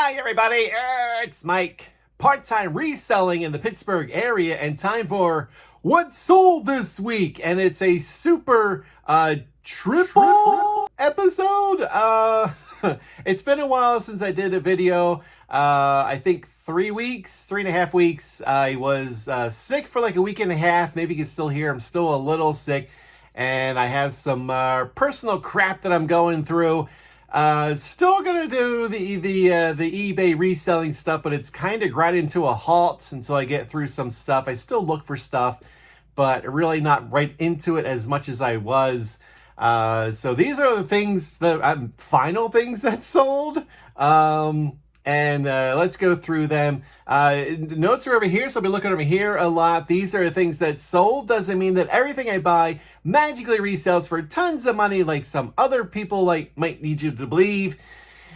Hi, everybody. It's Mike. Part-time reselling in the Pittsburgh area, and time for What Sold This Week. And it's a super triple episode. It's been a while since I did a video. I think 3.5 weeks. I was sick for like a week and a half. Maybe you can still hear I'm still a little sick. And I have some personal crap that I'm going through. Still gonna do the eBay reselling stuff, but it's kind of grinding to a halt until I get through some stuff. I still look for stuff, but really not right into it as much as I was. So these are the things that final things that sold. And let's go through them. Notes are over here, so I'll be looking over here a lot. These are the things that sold. Doesn't mean that everything I buy magically resells for tons of money like some other people might need you to believe.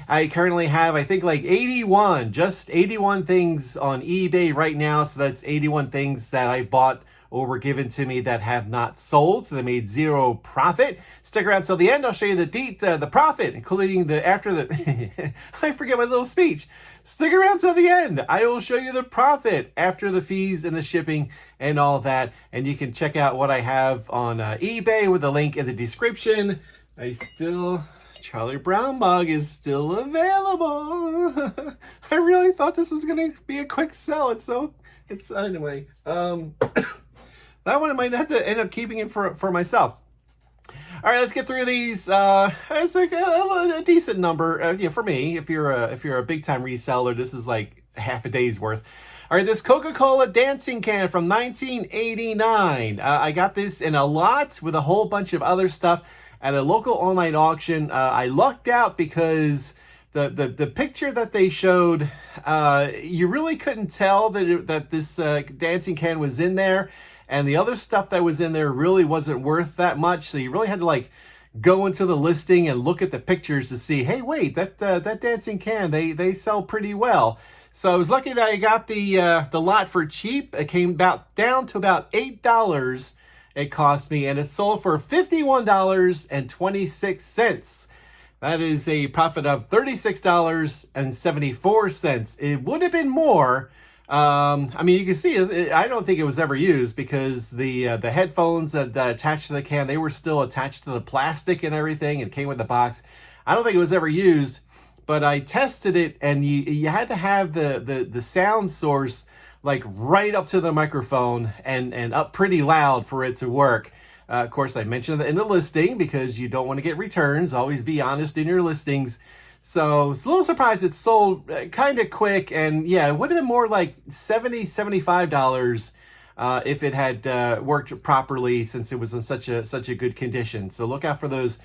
I currently have, I think, like 81 things on eBay right now. So that's 81 things that I bought or were given to me that have not sold, so they made zero profit. Stick around till the end. I'll show you the profit, including I forget my little speech. Stick around till the end. I will show you the profit after the fees and the shipping and all that. And you can check out what I have on eBay with a link in the description. Charlie Brown mug is still available. I really thought this was gonna be a quick sell. Anyway. That one I might have to end up keeping it for myself. All right, let's get through these. It's like a decent number for me. If you're a big time reseller, this is like half a day's worth. All right, this Coca Cola dancing can from 1989. I got this in a lot with a whole bunch of other stuff at a local online auction. I lucked out because the picture that they showed, you really couldn't tell that this dancing can was in there. And the other stuff that was in there really wasn't worth that much. So you really had to go into the listing and look at the pictures to see, hey, wait, that dancing can, they sell pretty well. So I was lucky that I got the lot for cheap. It came down to about $8 it cost me, and it sold for $51.26. That is a profit of $36.74. It would have been more. I mean, you can see, I don't think it was ever used because the headphones that attached to the can, they were still attached to the plastic and everything. It came with the box. I don't think it was ever used, but I tested it, and you had to have the sound source like right up to the microphone and up pretty loud for it to work. Of course, I mentioned that in the listing because you don't want to get returns. Always be honest in your listings. So it's a little surprised it sold kind of quick, and yeah, it would have been more like $70, $75 if it had worked properly, since it was in such a good condition. So look out for those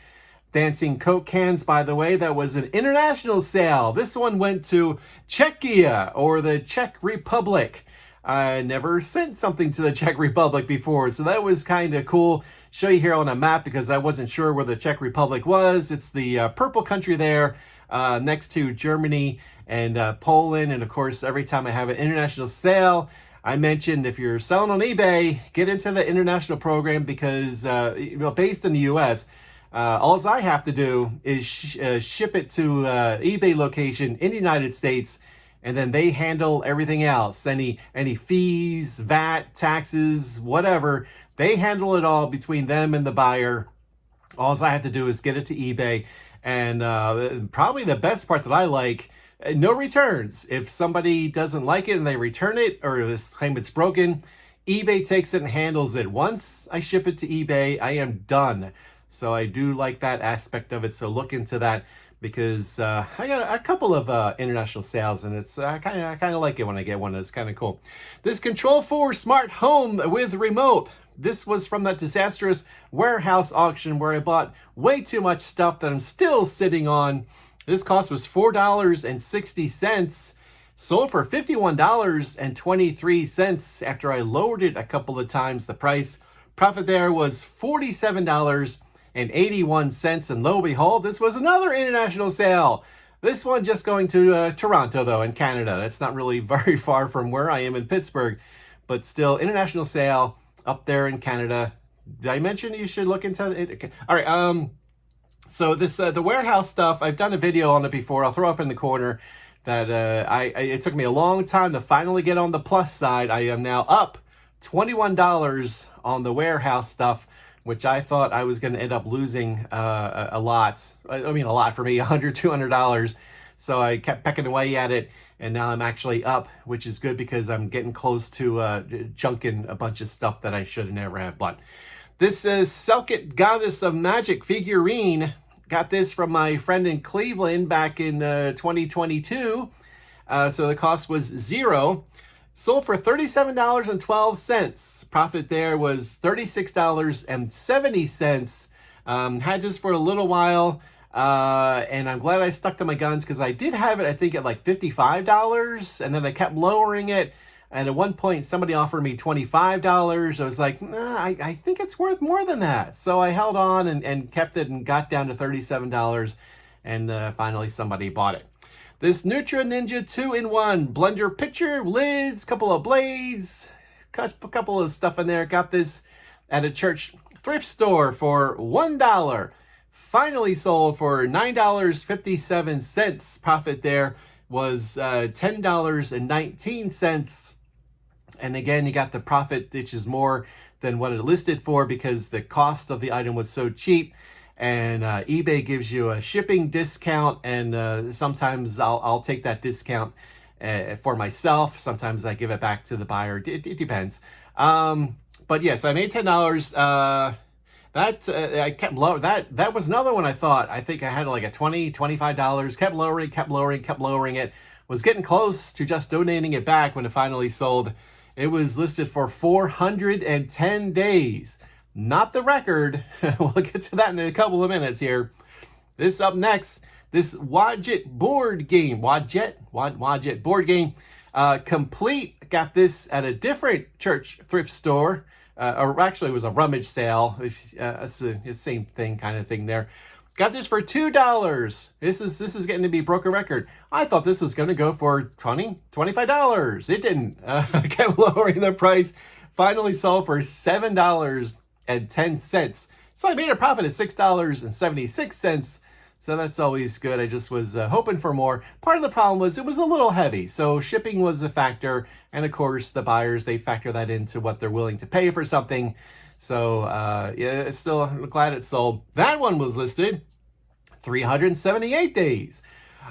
dancing Coke cans. By the way, that was an international sale. This one went to Chechia, or the Czech Republic. I never sent something to the Czech Republic before, so that was kind of cool. Show you here on a map because I wasn't sure where the Czech Republic was. It's the purple country there. Next to Germany and Poland. And of course, every time I have an international sale, I mentioned if you're selling on eBay, get into the international program because based in the US, all I have to do is ship it to eBay location in the United States, and then they handle everything else. Any fees, VAT, taxes, whatever, they handle it all between them and the buyer. All I have to do is get it to eBay. And probably the best part that I like, no returns. If somebody doesn't like it and they return it or claim it's broken, eBay takes it and handles it. Once I ship it to eBay, I am done. So I do like that aspect of it. So look into that because I got a couple of international sales, and it's I kind of like it when I get one. It's kind of cool. This Control4 Smart Home with Remote. This was from that disastrous warehouse auction where I bought way too much stuff that I'm still sitting on. This cost was $4.60. Sold for $51.23 after I lowered it a couple of times the price. Profit there was $47.81. And lo and behold, this was another international sale. This one just going to Toronto, though, in Canada. That's not really very far from where I am in Pittsburgh, but still international sale up there in Canada. Did I mention you should look into it? Okay. All right. So this the warehouse stuff, I've done a video on it before. I'll throw up in the corner. that it took me a long time to finally get on the plus side. I am now up $21 on the warehouse stuff, which I thought I was going to end up losing a lot. I mean, a lot for me, $100, $200. So I kept pecking away at it, and now I'm actually up, which is good because I'm getting close to chunking a bunch of stuff that I should have never have bought. This is Selkit Goddess of Magic figurine. Got this from my friend in Cleveland back in 2022. So the cost was $0. Sold for $37.12. Profit there was $36.70. Had this for a little while. And I'm glad I stuck to my guns because I did have it, I think, at like $55. And then I kept lowering it. And at one point, somebody offered me $25. I was like, nah, I think it's worth more than that. So I held on and kept it and got down to $37. And finally, somebody bought it. This Nutra Ninja 2-in-1 blender pitcher, lids, couple of blades, a couple of stuff in there. Got this at a church thrift store for $1. Finally sold for $9.57. Profit there was $10.19. And again, you got the profit, which is more than what it listed for because the cost of the item was so cheap. And eBay gives you a shipping discount, and sometimes I'll take that discount for myself. Sometimes I give it back to the buyer. It depends. But yeah, so I made $10. I kept low. That was another one I thought. I think I had like a $20, $25. Kept lowering it. Was getting close to just donating it back when it finally sold. It was listed for 410 days. Not the record. We'll get to that in a couple of minutes here. This up next, this Wadjet board game. Wadjet board game. Complete. Got this at a different church thrift store. Or actually it was a rummage sale. It's the same thing, kind of thing there. Got this for $2. This is getting to be broke a record. I thought this was going to go for $20, $25. It didn't. I kept lowering the price. Finally sold for $7.10. So I made a profit of $6.76. So that's always good. I just was hoping for more. Part of the problem was it was a little heavy. So shipping was a factor. And of course, the buyers, they factor that into what they're willing to pay for something. So yeah, still glad it sold. That one was listed 378 days.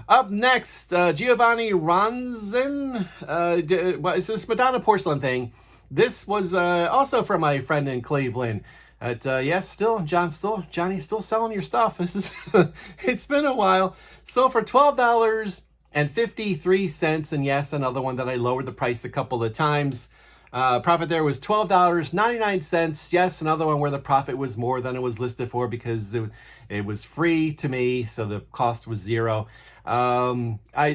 Up next, Giovanni Ronzin. It's this Madonna porcelain thing. This was also from my friend in Cleveland. Yes, Johnny's still selling your stuff. This is it's been a while. So for $12.53, and yes, another one that I lowered the price a couple of times. Profit there was $12.99. Yes, another one where the profit was more than it was listed for because it was free to me, so the cost was $0.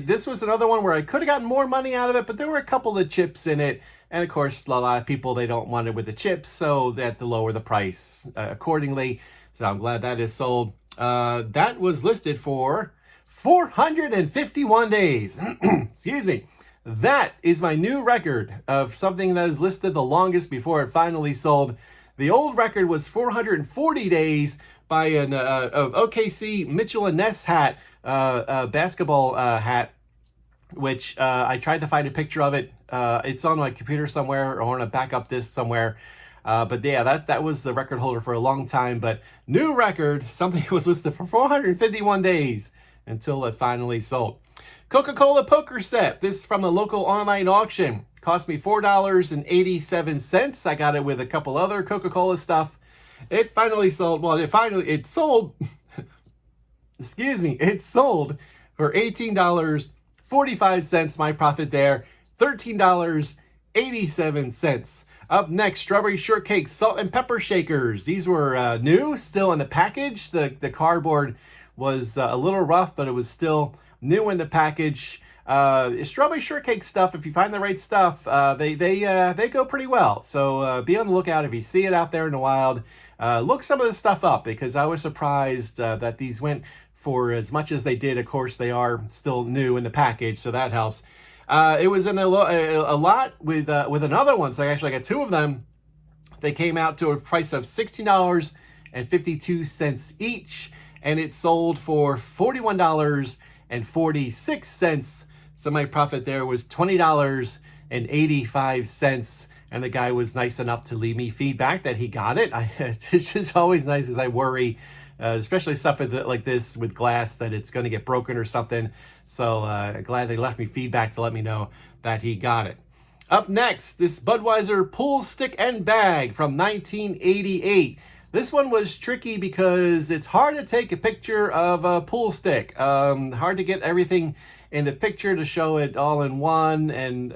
This was another one where I could have gotten more money out of it, but there were a couple of chips in it. And of course, a lot of people, they don't want it with the chips, so they had to lower the price accordingly. So I'm glad that is sold. That was listed for 451 days. Excuse me. That is my new record of something that is listed the longest before it finally sold. The old record was 440 days by an OKC Mitchell and Ness hat, basketball hat, which I tried to find a picture of it. It's on my computer somewhere or on a backup disk somewhere. But yeah, that was the record holder for a long time. But new record, something was listed for 451 days until it finally sold. Coca Cola poker set. This from a local online auction. Cost me $4.87. I got it with a couple other Coca Cola stuff. It finally sold. Well, it sold. Excuse me. It sold for $18.45. My profit there, $13.87. Up next, Strawberry Shortcake Salt and Pepper Shakers. These were new, still in the package. The cardboard was a little rough, but it was still new in the package. Strawberry shortcake stuff, if you find the right stuff, they go pretty well. So be on the lookout if you see it out there in the wild. Look some of the stuff up because I was surprised that these went for as much as they did. Of course, they are still new in the package, so that helps. It was in a lot with another one, so I actually got two of them. They came out to a price of $16.52 each, and it sold for $41.46. So my profit there was $20.85. And the guy was nice enough to leave me feedback that he got it. It's just always nice as I worry, especially stuff like this with glass, that it's going to get broken or something. So glad they left me feedback to let me know that he got it. Up next, this Budweiser pool stick and bag from 1988. This one was tricky because it's hard to take a picture of a pool stick. Hard to get everything in the picture to show it all in one. And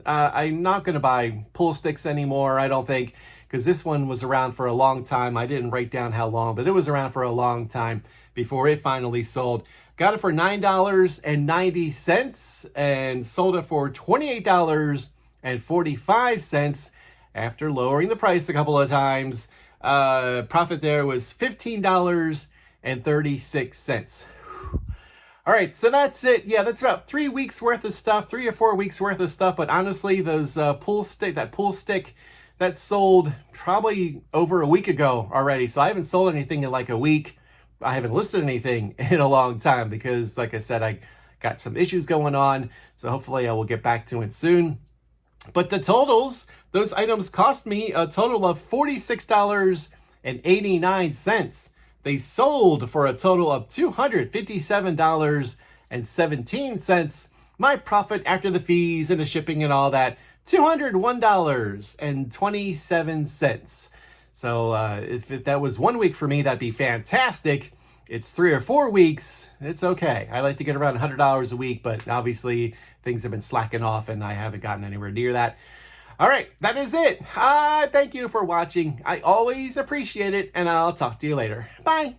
I'm not going to buy pool sticks anymore, I don't think, because this one was around for a long time. I didn't write down how long, but it was around for a long time before it finally sold. Got it for $9.90 and sold it for $28.45 after lowering the price a couple of times. Profit there was $15.36. All right, so that's it. Yeah, that's about 3 weeks worth of stuff, 3 or 4 weeks worth of stuff. But honestly, those pool stick that sold probably over a week ago already. So I haven't sold anything in like a week. I haven't listed anything in a long time because, like I said, I got some issues going on. So hopefully I will get back to it soon. But the totals, those items cost me a total of $46.89. They sold for a total of $257.17. My profit after the fees and the shipping and all that, $201.27. So if that was 1 week for me, that'd be fantastic. It's 3 or 4 weeks. It's okay. I like to get around $100 a week, but obviously things have been slacking off and I haven't gotten anywhere near that. All right, that is it. Thank you for watching. I always appreciate it, and I'll talk to you later. Bye.